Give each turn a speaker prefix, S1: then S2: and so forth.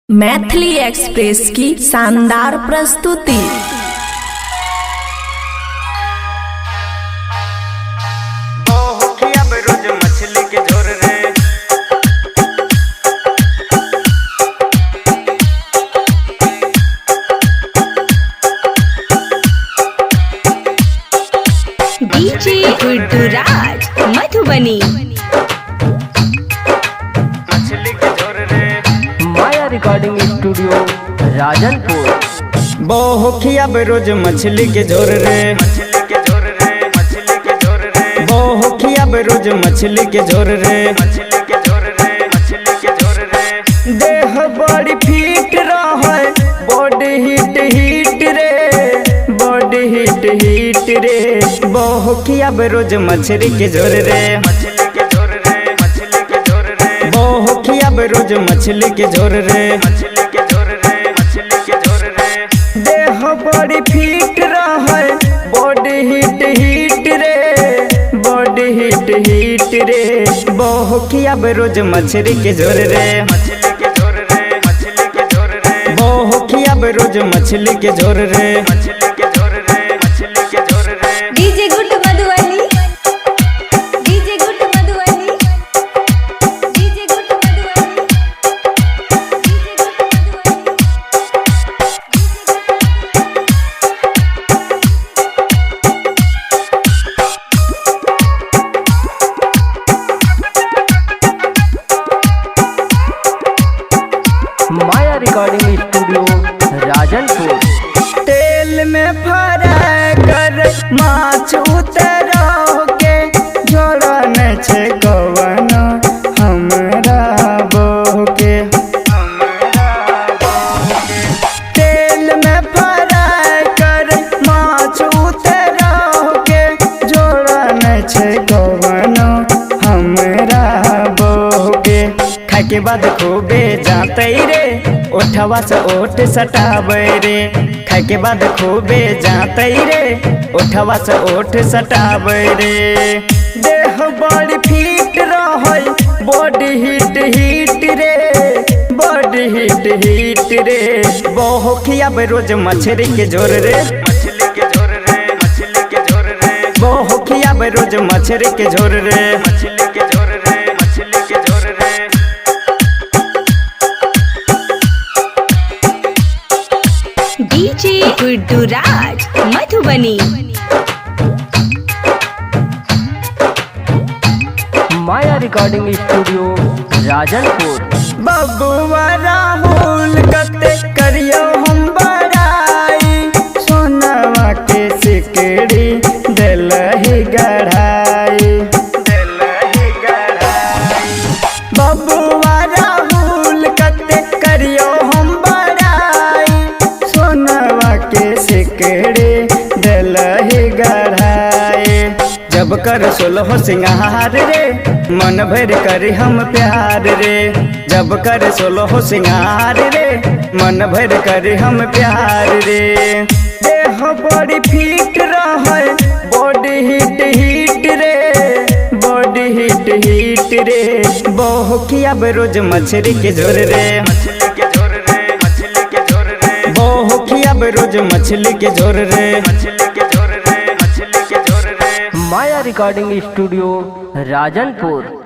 S1: Maithili express की शानदार प्रस्तुति।
S2: डीजे गुड्डूराज मधुबनी।
S3: माया रिकॉर्डिंग स्टूडियो राजनपुर।
S4: बहुखिया रोज मछली के झोर रे, बहुखिया रोज मछली के झोर रे। देह बड़ी फिट रहे, बॉडी हिट हिट रे, बॉडी हिट हिट रे। बहुखिया रोज मछली के झोर रे, बहुखिया रोज मछली के झोर रे। देह बड़ी फिट रहे, बॉडी हिट हिट रे, बॉडी हिट हिट रे। बहुखिया रोज मछली के झोर रे, बहुखिया रोज मछली के झोर रे।
S2: DJ Guddu Madhubani, DJ Guddu Madhubani, DJ Guddu Madhubani, DJ Guddu
S3: Maya recording studio Rajanpur.
S4: तेल में फ्राई कर माछ उतरो के, जोड़न छे कवन हमरा बहू के। तेल में फ्राई कर माछ उतरो के, जोड़न छे कवन हमरा बहू के। खाए के बाद खूबे जाते रे, ओठवा से ओठ सटावे रे। खाए के बाद खूबे जाते रे, ओठवा से ओठ सटावे रे। देह बड़ी फिट रहे, बॉडी हिट हिट रे, बॉडी हिट हिट रे। बहुखिया रोज मछली के झोर रे, बहुखिया रोज मछली के झोर रे।
S2: डीजे गुड्डूराज मधुबनी।
S3: माया रिकॉर्डिंग स्टूडियो राजनपुर।
S4: बबुआ राहुल कते करियो हम बड़ाई, सोनवा के सिकड़ी दिलहि गढ़ाई। बबुआ राहुल कते करियो हम बड़ाई, सोनवा के सिकड़ी दिलहि गढ़ाई। जब कर सोलह सिंगार रे, मन भर करी हम प्यार रे। जब कर सोलह सिंगार रे, मन भर करी हम प्यार रे। देह बड़ी फिट रहे, बॉडी हिट हिट रे, बॉडी हिट हिट रे। बहुखिया रोज मछली के झोर रे, बहुखिया रोज मछली के झोर रे।
S3: माया रिकॉर्डिंग स्टूडियो राजनपुर।